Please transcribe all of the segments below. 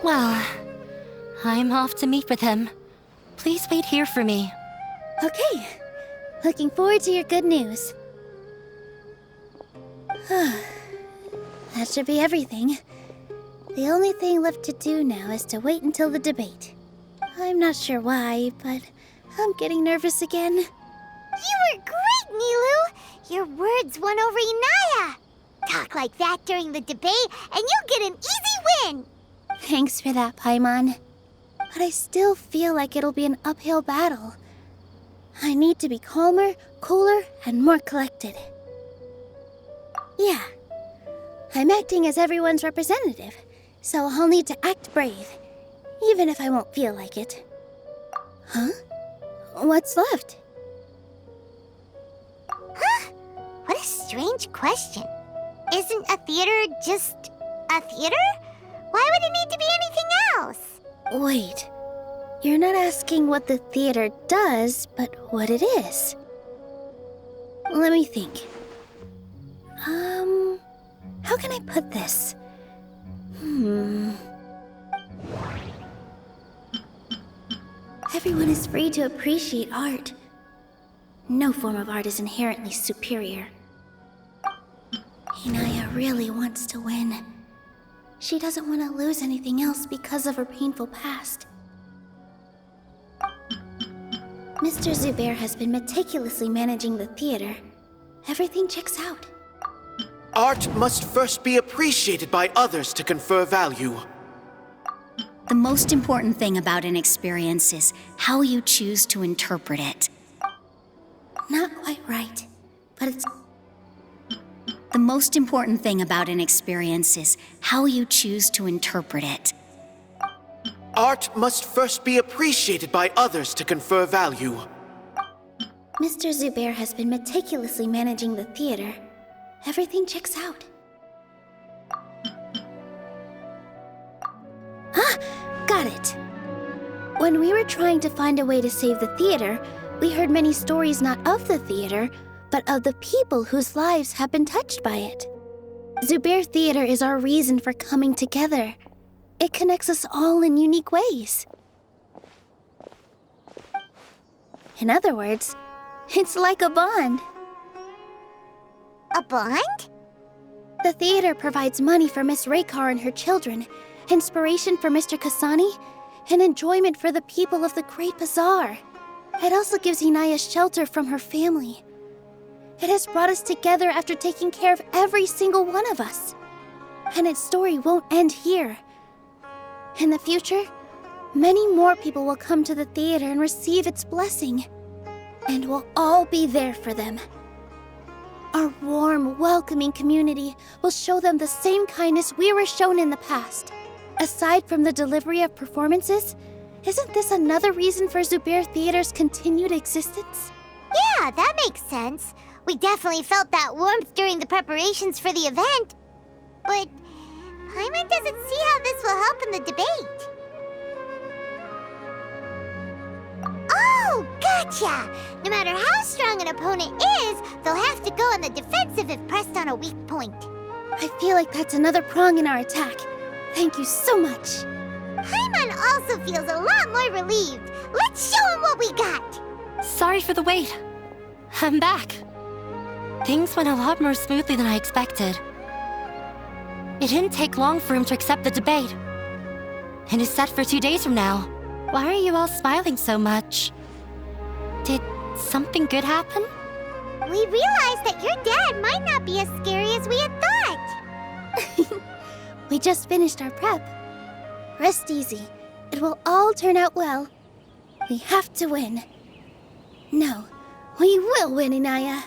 Well, I'm off to meet with him. Please wait here for me. Okay. Looking forward to your good news. That should be everything. The only thing left to do now is to wait until the debate. I'm not sure why, but I'm getting nervous again. You were great, Nilu! Your words won over Inaya! Talk like that during the debate, and you'll get an easy win! Thanks for that, Paimon. But I still feel like it'll be an uphill battle. I need to be calmer, cooler, and more collected. Yeah. I'm acting as everyone's representative, so I'll need to act brave, even if I won't feel like it. Huh? What's left? Huh? What a strange question. Isn't a theater just a theater? Why would it need to be anything else? Wait. You're not asking what the theater does, but what it is. Let me think. How can I put this? Everyone is free to appreciate art. No form of art is inherently superior. Inaya really wants to win. She doesn't want to lose anything else because of her painful past. Mr. Zubair has been meticulously managing the theater. Everything checks out. Art must first be appreciated by others to confer value. The most important thing about an experience is how you choose to interpret it. Not quite right, but it's... The most important thing about an experience is how you choose to interpret it. Art must first be appreciated by others to confer value. Mr. Zubair has been meticulously managing the theater. Everything checks out. Got it. When we were trying to find a way to save the theater, we heard many stories not of the theater, but of the people whose lives have been touched by it. Zubair Theater is our reason for coming together. It connects us all in unique ways. In other words, it's like a bond. A bond? The theater provides money for Miss Raykar and her children, inspiration for Mr. Kasani, and enjoyment for the people of the Great Bazaar. It also gives Inaya shelter from her family. It has brought us together after taking care of every single one of us. And its story won't end here. In the future, many more people will come to the theater and receive its blessing. And we'll all be there for them. Our warm, welcoming community will show them the same kindness we were shown in the past. Aside from the delivery of performances, isn't this another reason for Zubair Theater's continued existence? Yeah, that makes sense. We definitely felt that warmth during the preparations for the event. But Paimon doesn't see how this will help in the debate. Oh, gotcha! No matter how strong an opponent is, they'll have to go on the defensive if pressed on a weak point. I feel like that's another prong in our attack. Thank you so much. Paimon also feels a lot more relieved. Let's show him what we got! Sorry for the wait. I'm back. Things went a lot more smoothly than I expected. It didn't take long for him to accept the debate. And it's set for 2 days from now. Why are you all smiling so much? Did something good happen? We realized that your dad might not be as scary as we had thought. We just finished our prep. Rest easy. It will all turn out well. We have to win. No, we will win, Inaya.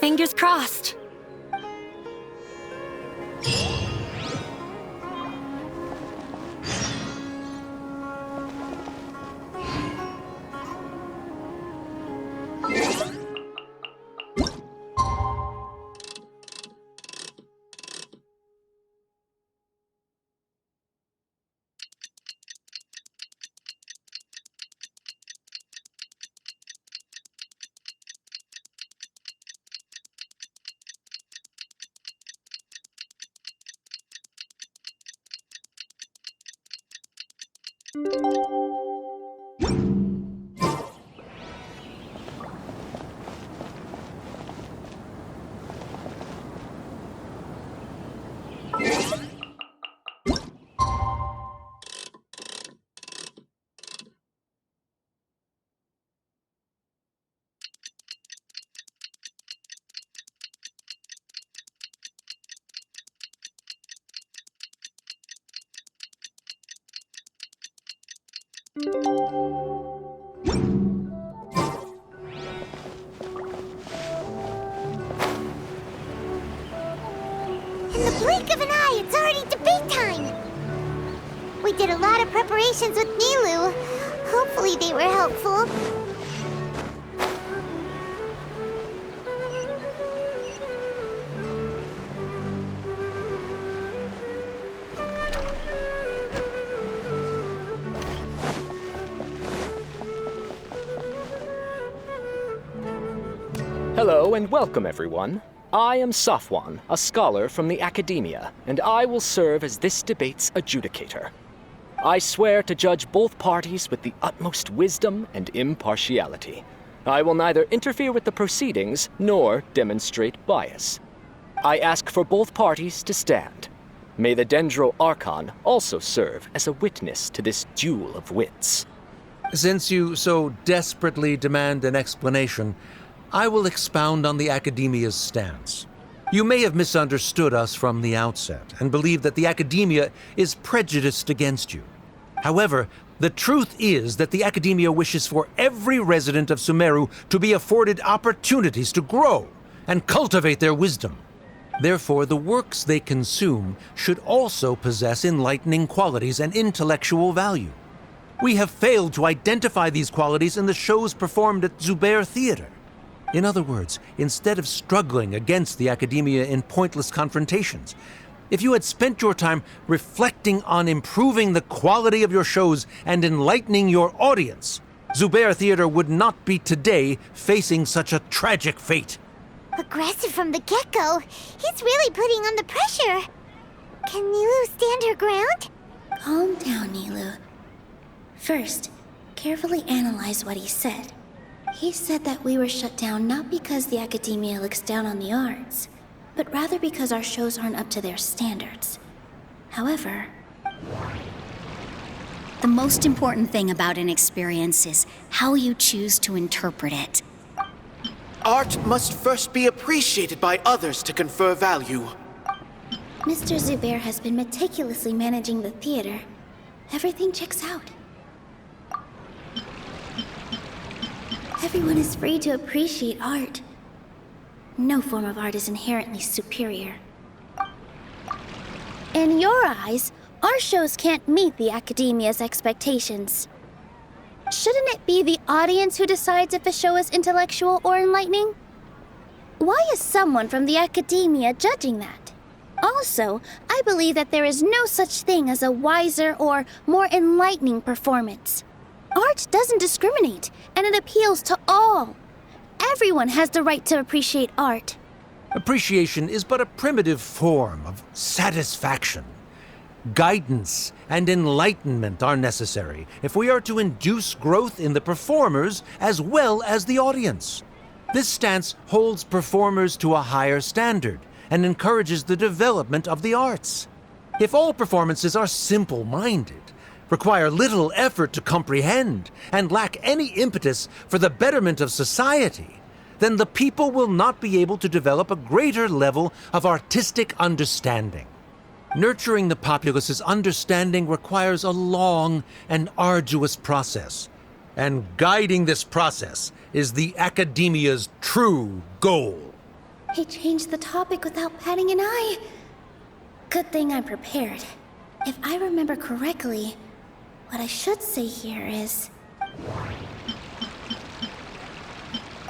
Fingers crossed. In the blink of an eye, it's already debate time! We did a lot of preparations with Nilu. Hopefully they were helpful. Hello and welcome, everyone. I am Safwan, a scholar from the academia, and I will serve as this debate's adjudicator. I swear to judge both parties with the utmost wisdom and impartiality. I will neither interfere with the proceedings nor demonstrate bias. I ask for both parties to stand. May the Dendro Archon also serve as a witness to this duel of wits. Since you so desperately demand an explanation, I will expound on the Academia's stance. You may have misunderstood us from the outset and believe that the Academia is prejudiced against you. However, the truth is that the Academia wishes for every resident of Sumeru to be afforded opportunities to grow and cultivate their wisdom. Therefore, the works they consume should also possess enlightening qualities and intellectual value. We have failed to identify these qualities in the shows performed at Zubair Theater. In other words, instead of struggling against the Academia in pointless confrontations, if you had spent your time reflecting on improving the quality of your shows and enlightening your audience, Zubair Theater would not be today facing such a tragic fate. Aggressive from the get-go. He's really putting on the pressure. Can Nilu stand her ground? Calm down, Nilu. First, carefully analyze what he said. He said that we were shut down not because the Academia looks down on the arts, but rather because our shows aren't up to their standards. However, The most important thing about an experience is how you choose to interpret it. Art must first be appreciated by others to confer value. Mr. Zubair has been meticulously managing the theater. Everything checks out. Everyone is free to appreciate art. No form of art is inherently superior. In your eyes, our shows can't meet the Academia's expectations. Shouldn't it be the audience who decides if a show is intellectual or enlightening? Why is someone from the Academia judging that? Also, I believe that there is no such thing as a wiser or more enlightening performance. Art doesn't discriminate, and it appeals to all. Everyone has the right to appreciate art. Appreciation is but a primitive form of satisfaction. Guidance and enlightenment are necessary if we are to induce growth in the performers as well as the audience. This stance holds performers to a higher standard and encourages the development of the arts. If all performances are simple-minded, require little effort to comprehend, and lack any impetus for the betterment of society, then the people will not be able to develop a greater level of artistic understanding. Nurturing the populace's understanding requires a long and arduous process, and guiding this process is the Academia's true goal. He changed the topic without batting an eye. Good thing I'm prepared. If I remember correctly, what I should say here is...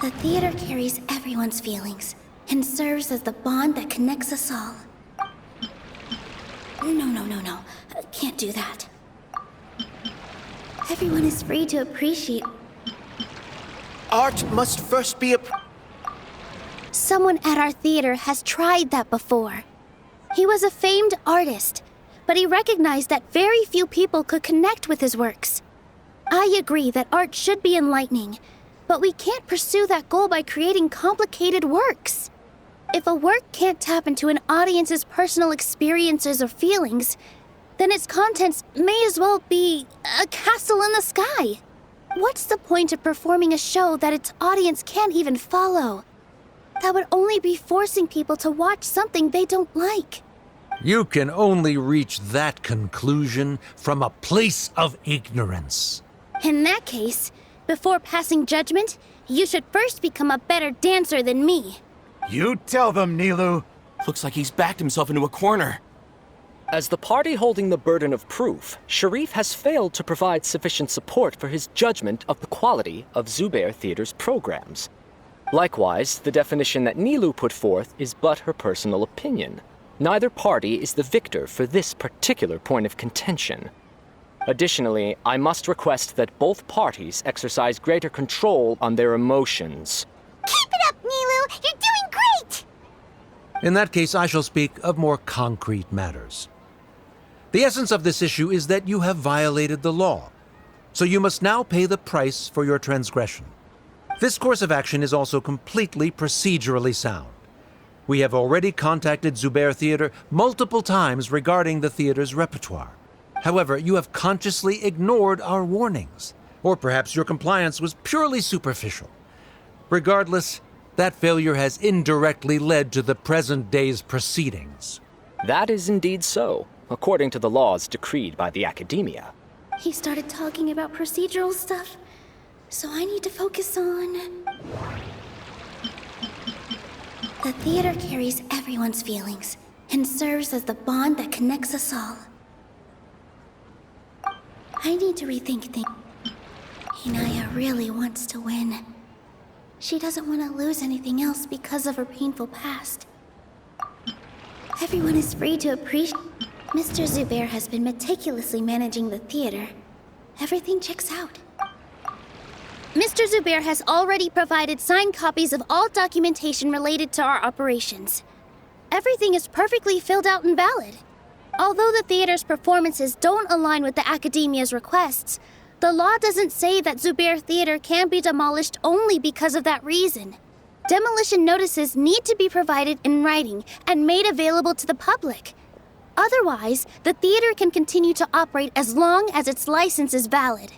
The theater carries everyone's feelings and serves as the bond that connects us all. No. I can't do that. Everyone is free to appreciate... Art must first be Someone at our theater has tried that before. He was a famed artist, but he recognized that very few people could connect with his works. I agree that art should be enlightening, but we can't pursue that goal by creating complicated works. If a work can't tap into an audience's personal experiences or feelings, then its contents may as well be a castle in the sky. What's the point of performing a show that its audience can't even follow? That would only be forcing people to watch something they don't like. You can only reach that conclusion from a place of ignorance. In that case, before passing judgment, you should first become a better dancer than me. You tell them, Nilu. Looks like he's backed himself into a corner. As the party holding the burden of proof, Sharif has failed to provide sufficient support for his judgment of the quality of Zubair Theater's programs. Likewise, the definition that Nilu put forth is but her personal opinion. Neither party is the victor for this particular point of contention. Additionally, I must request that both parties exercise greater control on their emotions. Keep it up, Nilu! You're doing great! In that case, I shall speak of more concrete matters. The essence of this issue is that you have violated the law, so you must now pay the price for your transgression. This course of action is also completely procedurally sound. We have already contacted Zubair Theater multiple times regarding the theater's repertoire. However, you have consciously ignored our warnings, or perhaps your compliance was purely superficial. Regardless, that failure has indirectly led to the present day's proceedings. That is indeed so, according to the laws decreed by the Academia. He started talking about procedural stuff, so I need to focus on... The theater carries everyone's feelings and serves as the bond that connects us all. I need to rethink things. Inaya really wants to win. She doesn't want to lose anything else because of her painful past. Everyone is free to appreciate... Mr. Zubair has been meticulously managing the theater. Everything checks out. Mr. Zubair has already provided signed copies of all documentation related to our operations. Everything is perfectly filled out and valid. Although the theater's performances don't align with the Academia's requests, the law doesn't say that Zubair Theater can be demolished only because of that reason. Demolition notices need to be provided in writing and made available to the public. Otherwise, the theater can continue to operate as long as its license is valid.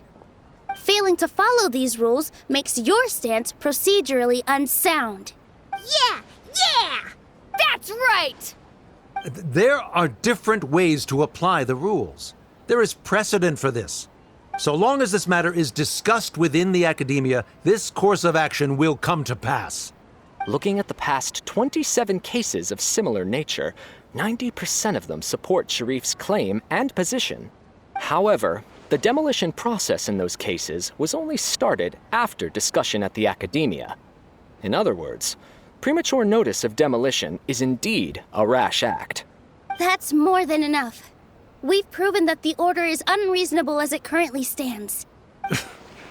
Failing to follow these rules makes your stance procedurally unsound. Yeah! That's right! There are different ways to apply the rules. There is precedent for this. So long as this matter is discussed within the Academia, this course of action will come to pass. Looking at the past 27 cases of similar nature, 90% of them support Sharif's claim and position. However, the demolition process in those cases was only started after discussion at the Academia. In other words, premature notice of demolition is indeed a rash act. That's more than enough. We've proven that the order is unreasonable as it currently stands.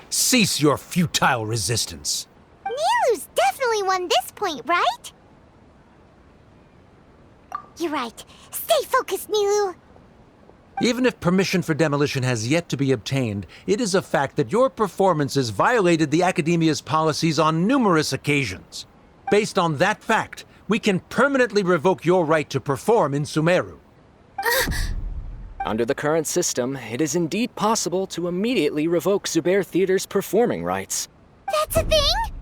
Cease your futile resistance. Nilu's definitely won this point, right? You're right. Stay focused, Nilu. Even if permission for demolition has yet to be obtained, it is a fact that your performances violated the Academia's policies on numerous occasions. Based on that fact, we can permanently revoke your right to perform in Sumeru. Under the current system, it is indeed possible to immediately revoke Zubair Theater's performing rights. That's a thing?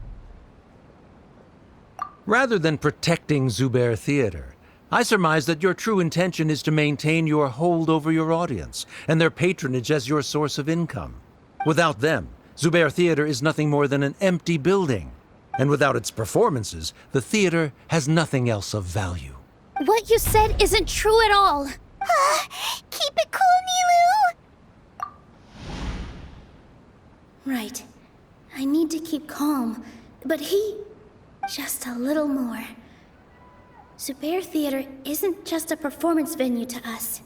Rather than protecting Zubair Theater, I surmise that your true intention is to maintain your hold over your audience and their patronage as your source of income. Without them, Zubair Theater is nothing more than an empty building. And without its performances, the theater has nothing else of value. What you said isn't true at all. Keep it cool, Nilu! Right. I need to keep calm, but just a little more. Zubair Theater isn't just a performance venue to us.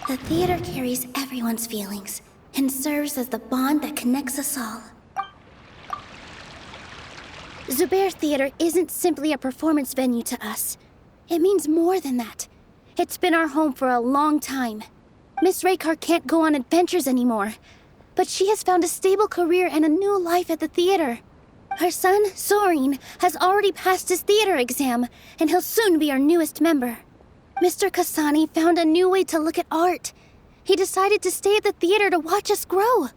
The theater carries everyone's feelings and serves as the bond that connects us all. Zubair Theater isn't simply a performance venue to us. It means more than that. It's been our home for a long time. Miss Raykar can't go on adventures anymore, but she has found a stable career and a new life at the theater. Her son, Soren, has already passed his theater exam, and he'll soon be our newest member. Mr. Kasani found a new way to look at art. He decided to stay at the theater to watch us grow.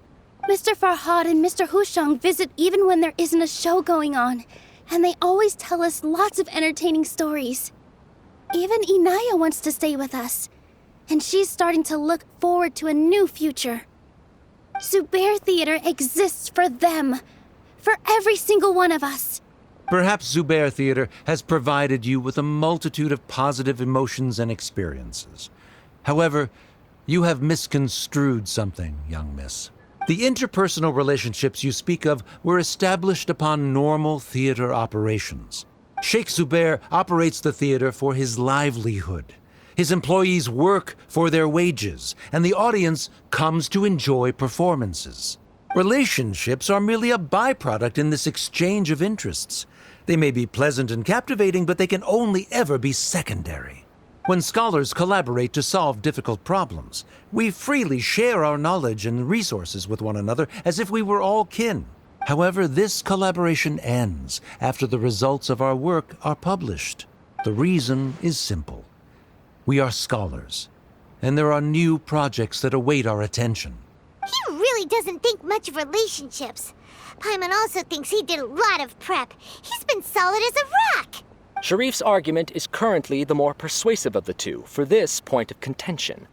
Mr. Farhad and Mr. Hushang visit even when there isn't a show going on, and they always tell us lots of entertaining stories. Even Inaya wants to stay with us, and she's starting to look forward to a new future. Zubair Theater exists for them. For every single one of us. Perhaps Zubair Theater has provided you with a multitude of positive emotions and experiences. However, you have misconstrued something, young miss. The interpersonal relationships you speak of were established upon normal theater operations. Sheikh Zubair operates the theater for his livelihood. His employees work for their wages, and the audience comes to enjoy performances. Relationships are merely a byproduct in this exchange of interests. They may be pleasant and captivating, but they can only ever be secondary. When scholars collaborate to solve difficult problems, we freely share our knowledge and resources with one another as if we were all kin. However, this collaboration ends after the results of our work are published. The reason is simple. We are scholars, and there are new projects that await our attention. He really doesn't think much of relationships. Paimon also thinks he did a lot of prep. He's been solid as a rock. Sharif's argument is currently the more persuasive of the two for this point of contention.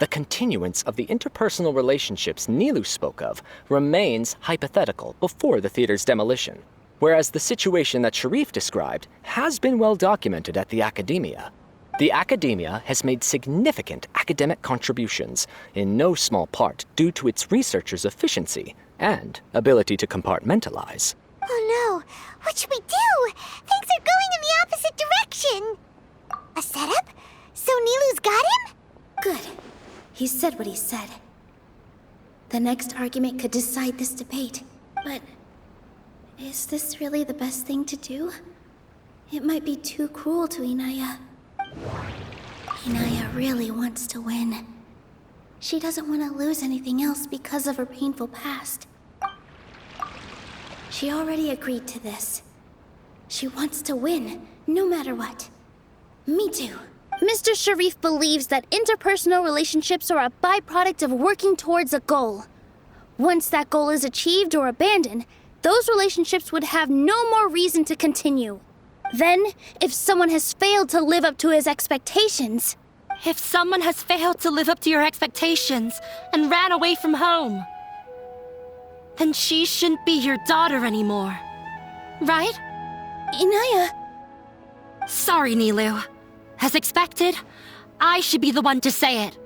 The continuance of the interpersonal relationships Nilu spoke of remains hypothetical before the theater's demolition, whereas the situation that Sharif described has been well documented at the Academia. The Academia has made significant academic contributions, in no small part due to its researchers' efficiency and ability to compartmentalize. Oh no, what should we do? Things are going in the opposite direction. A setup? So Nilu's got him? Good. He said what he said. The next argument could decide this debate, but is this really the best thing to do? It might be too cruel to Inaya. Inaya really wants to win. She doesn't want to lose anything else because of her painful past. She already agreed to this. She wants to win, no matter what. Me too. Mr. Sharif believes that interpersonal relationships are a byproduct of working towards a goal. Once that goal is achieved or abandoned, those relationships would have no more reason to continue. Then, if someone has failed to live up to his expectations... If someone has failed to live up to your expectations and ran away from home, then she shouldn't be your daughter anymore. Right? Inaya... Sorry, Nilu. As expected, I should be the one to say it.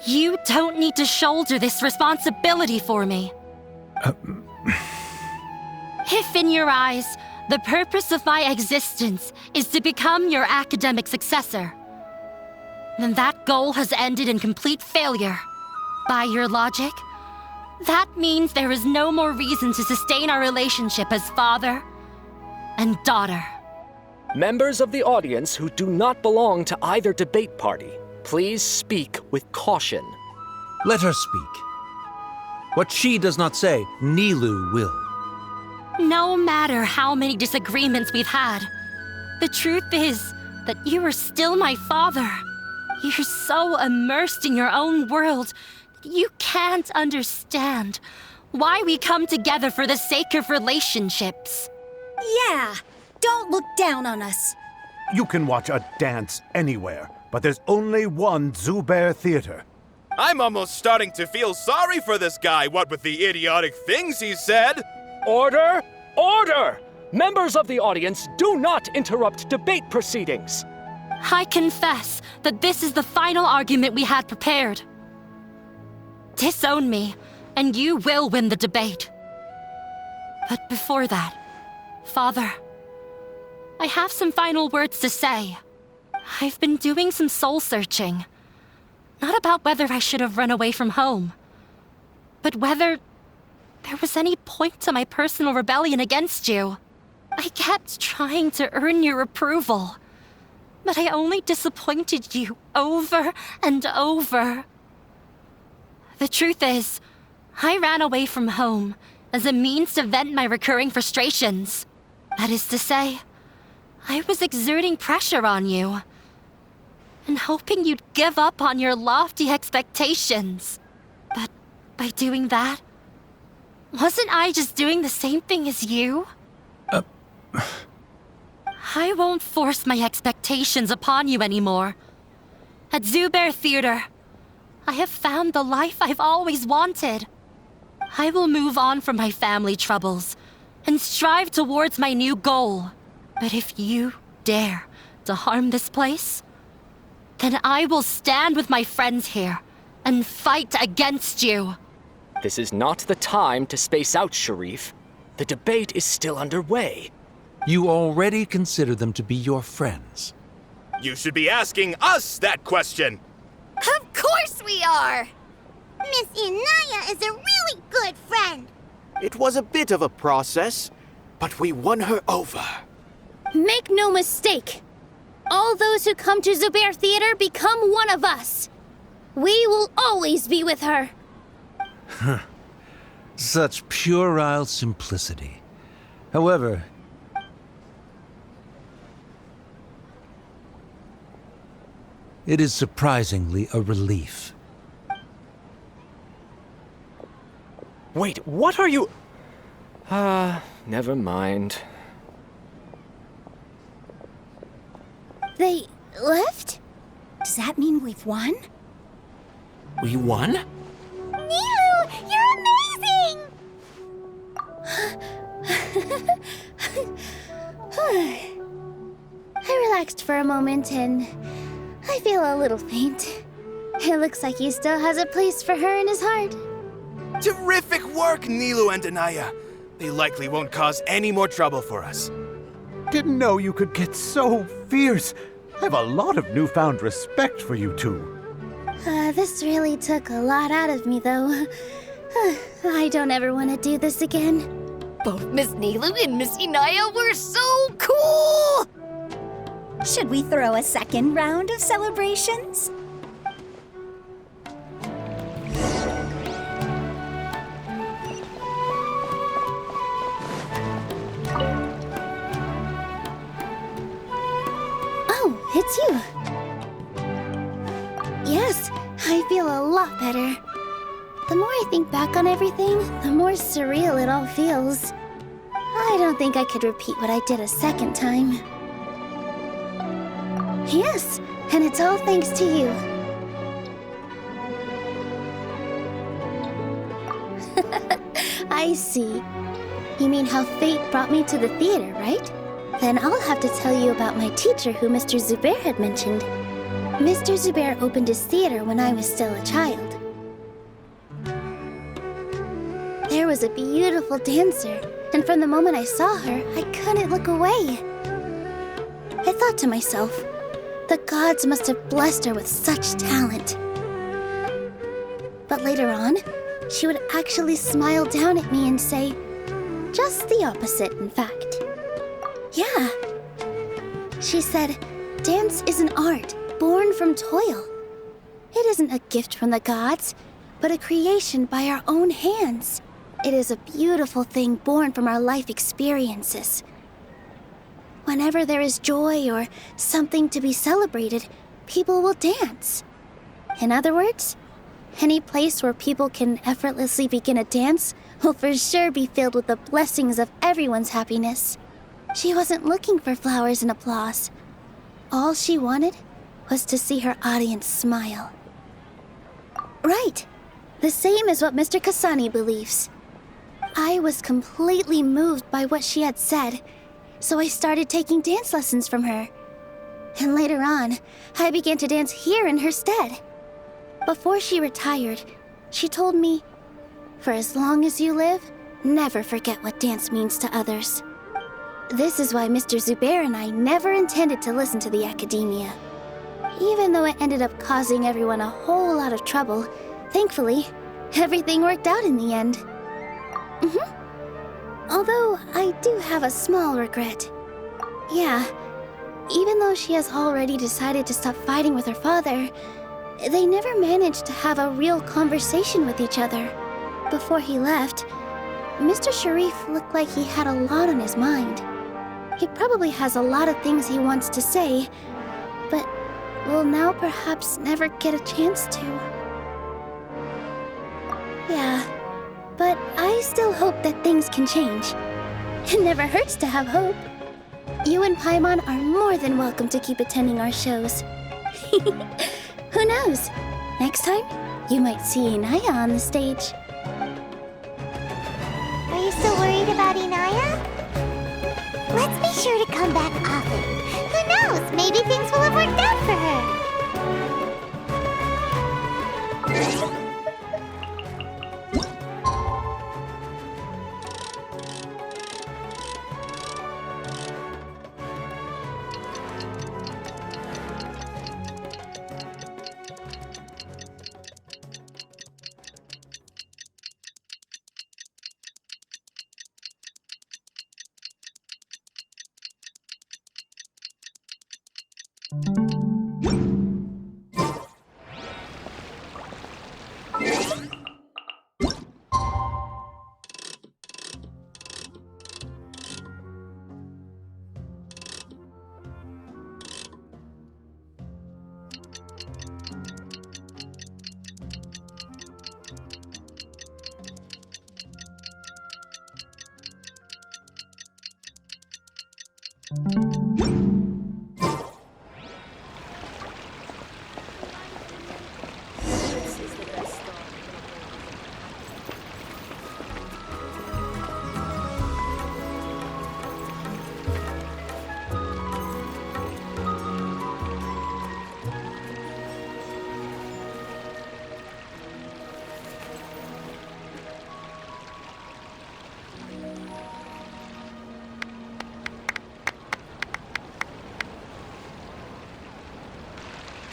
You don't need to shoulder this responsibility for me. If in your eyes, the purpose of my existence is to become your academic successor, then that goal has ended in complete failure. By your logic, that means there is no more reason to sustain our relationship as father and daughter. Members of the audience who do not belong to either debate party, please speak with caution. Let her speak. What she does not say, Nilu will. No matter how many disagreements we've had, the truth is that you are still my father. You're so immersed in your own world, you can't understand why we come together for the sake of relationships. Yeah, don't look down on us. You can watch a dance anywhere, but there's only one Zubair Theater. I'm almost starting to feel sorry for this guy, what with the idiotic things he said. Order! Order! Members of the audience, do not interrupt debate proceedings. I confess that this is the final argument we had prepared. Disown me, and you will win the debate. But before that, Father, I have some final words to say. I've been doing some soul-searching. Not about whether I should have run away from home, but whether there was any point to my personal rebellion against you. I kept trying to earn your approval. But I only disappointed you over and over. The truth is, I ran away from home as a means to vent my recurring frustrations. That is to say, I was exerting pressure on you and hoping you'd give up on your lofty expectations. But by doing that, wasn't I just doing the same thing as you? I won't force my expectations upon you anymore. At Zubair Theater, I have found the life I've always wanted. I will move on from my family troubles and strive towards my new goal. But if you dare to harm this place, then I will stand with my friends here and fight against you. This is not the time to space out, Sharif. The debate is still underway. You already consider them to be your friends. You should be asking us that question. Of course we are! Miss Inaya is a really good friend. It was a bit of a process, but we won her over. Make no mistake. All those who come to Zubair Theater become one of us. We will always be with her. Such puerile simplicity. However, it is surprisingly a relief. Wait, what are you... never mind. They left? Does that mean we've won? We won? Nilu, you're amazing! I relaxed for a moment and I feel a little faint. It looks like he still has a place for her in his heart. Terrific work, Nilu and Anaya. They likely won't cause any more trouble for us. Didn't know you could get so fierce. I have a lot of newfound respect for you two. This really took a lot out of me, though. I don't ever want to do this again. Both Miss Nilu and Miss Inaya were so cool! Should we throw a second round of celebrations? Oh, it's you. Yes, I feel a lot better. The more I think back on everything, the more surreal it all feels. I don't think I could repeat what I did a second time. Yes, and it's all thanks to you. I see. You mean how fate brought me to the theater, right? Then I'll have to tell you about my teacher who Mr. Zubair had mentioned. Mr. Zubair opened his theater when I was still a child. There was a beautiful dancer, and from the moment I saw her, I couldn't look away. I thought to myself, the gods must have blessed her with such talent. But later on, she would actually smile down at me and say, just the opposite, in fact. Yeah. She said, dance is an art born from toil. It isn't a gift from the gods, but a creation by our own hands. It is a beautiful thing born from our life experiences. Whenever there is joy or something to be celebrated, people will dance. In other words, any place where people can effortlessly begin a dance will for sure be filled with the blessings of everyone's happiness. She wasn't looking for flowers and applause. All she wanted was to see her audience smile. Right. The same as what Mr. Kasani believes. I was completely moved by what she had said, so I started taking dance lessons from her. And later on, I began to dance here in her stead. Before she retired, she told me, for as long as you live, never forget what dance means to others. This is why Mr. Zubair and I never intended to listen to the academia. Even though it ended up causing everyone a whole lot of trouble, thankfully, everything worked out in the end. Although I do have a small regret. Yeah, even though she has already decided to stop fighting with her father, they never managed to have a real conversation with each other. Before he left, Mr. Sharif looked like he had a lot on his mind. He probably has a lot of things he wants to say, but will now perhaps never get a chance to. Yeah, but I still hope that things can change. It never hurts to have hope. You and Paimon are more than welcome to keep attending our shows. Who knows? Next time, you might see Inaya on the stage. Are you still worried about Inaya? Let's be sure to come back often. Who knows? Maybe things will have worked out for her.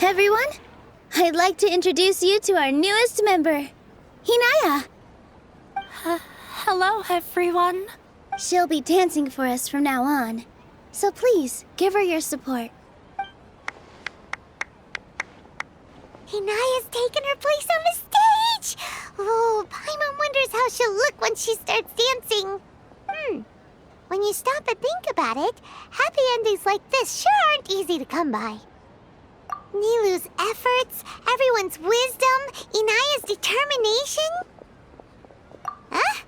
Everyone, I'd like to introduce you to our newest member, Inaya. Hello, everyone. She'll be dancing for us from now on, so please give her your support. Inaya's taken her place on the stage! Oh, Paimon wonders how she'll look when she starts dancing. When you stop and think about it, happy endings like this sure aren't easy to come by. Nilou's efforts, everyone's wisdom, Inaya's determination? Huh?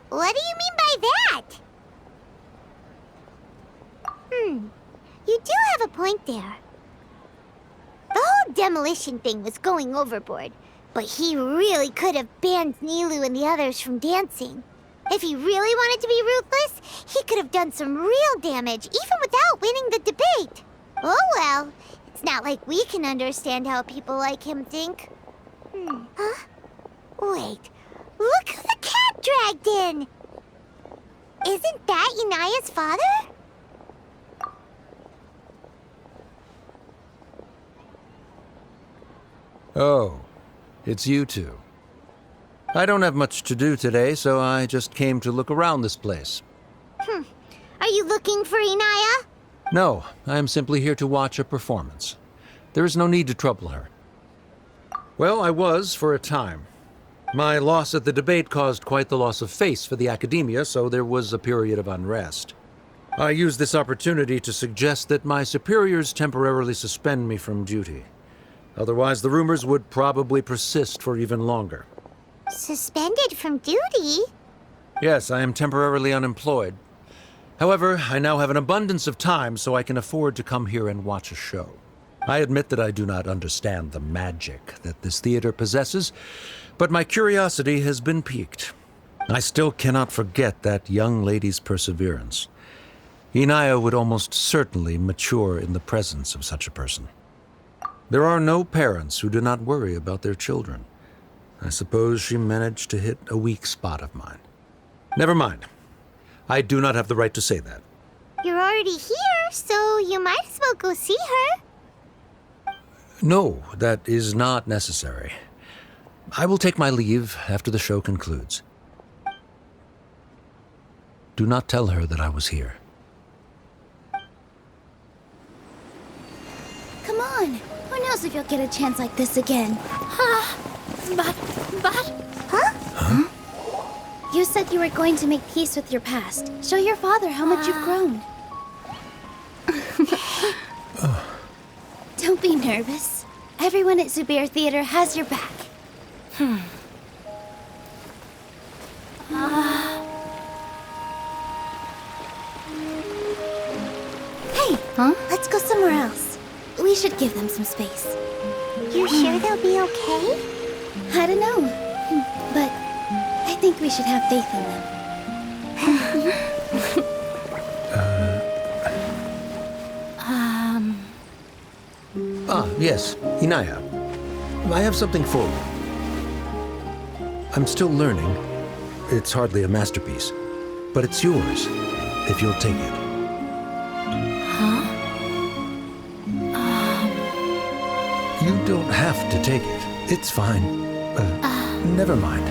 What do you mean by that? You do have a point there. The whole demolition thing was going overboard, but he really could have banned Nilou and the others from dancing. If he really wanted to be ruthless, he could have done some real damage, even without winning the debate. Oh well, it's not like we can understand how people like him think. Huh? Wait, look who the cat dragged in! Isn't that Inaya's father? Oh, it's you two. I don't have much to do today, so I just came to look around this place. Are you looking for Inaya? No, I am simply here to watch a performance. There is no need to trouble her. Well, I was for a time. My loss at the debate caused quite the loss of face for the academia, so there was a period of unrest. I used this opportunity to suggest that my superiors temporarily suspend me from duty. Otherwise, the rumors would probably persist for even longer. Suspended from duty? Yes, I am temporarily unemployed. However, I now have an abundance of time, so I can afford to come here and watch a show. I admit that I do not understand the magic that this theater possesses, but my curiosity has been piqued. I still cannot forget that young lady's perseverance. Inaya would almost certainly mature in the presence of such a person. There are no parents who do not worry about their children. I suppose she managed to hit a weak spot of mine. Never mind. I do not have the right to say that. You're already here, so you might as well go see her. No, that is not necessary. I will take my leave after the show concludes. Do not tell her that I was here. knows if you'll get a chance like this again. But... Huh? You said you were going to make peace with your past. Show your father how much you've grown. Don't be nervous. Everyone at Zubair Theater has your back. Hey, let's go somewhere else. We should give them some space. You sure they'll be okay? I don't know, but I think we should have faith in them. Yes, Inaya. I have something for you. I'm still learning. It's hardly a masterpiece, but it's yours, if you'll take it. You don't have to take it. It's fine. Never mind.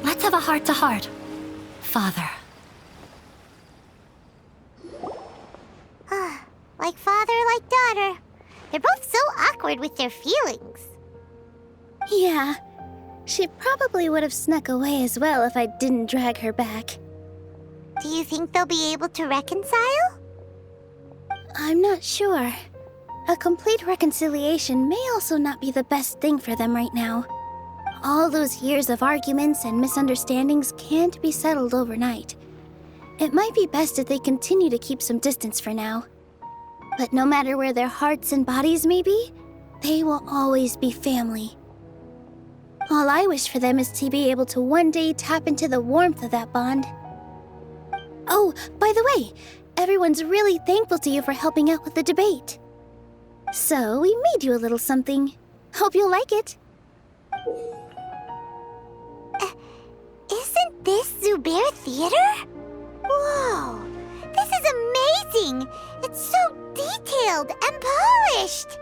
Let's have a heart-to-heart, Father. Like father, like daughter. They're both so awkward with their feelings. Yeah, she probably would have snuck away as well if I didn't drag her back. Do you think they'll be able to reconcile? I'm not sure. A complete reconciliation may also not be the best thing for them right now. All those years of arguments and misunderstandings can't be settled overnight. It might be best if they continue to keep some distance for now. But no matter where their hearts and bodies may be, they will always be family. All I wish for them is to be able to one day tap into the warmth of that bond. Oh, by the way, everyone's really thankful to you for helping out with the debate. So, we made you a little something. Hope you'll like it. Isn't this Zubair Theater? Whoa! This is amazing! It's so detailed and polished!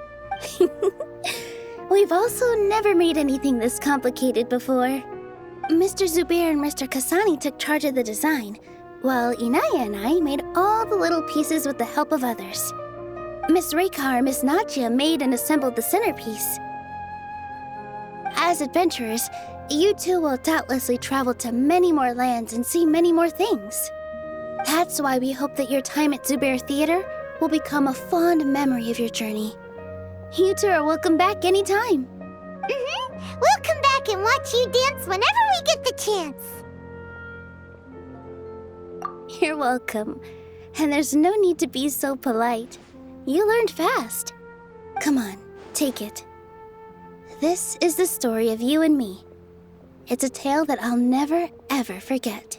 We've also never made anything this complicated before. Mr. Zubair and Mr. Kasani took charge of the design, while Inaya and I made all the little pieces with the help of others. Miss Reikar and Miss Nadia made and assembled the centerpiece. As adventurers, you two will doubtlessly travel to many more lands and see many more things. That's why we hope that your time at Zubair Theater will become a fond memory of your journey. You two are welcome back anytime. We'll come back and watch you dance whenever we get the chance. You're welcome. And there's no need to be so polite. You learned fast. Come on, take it. This is the story of you and me. It's a tale that I'll never, ever forget.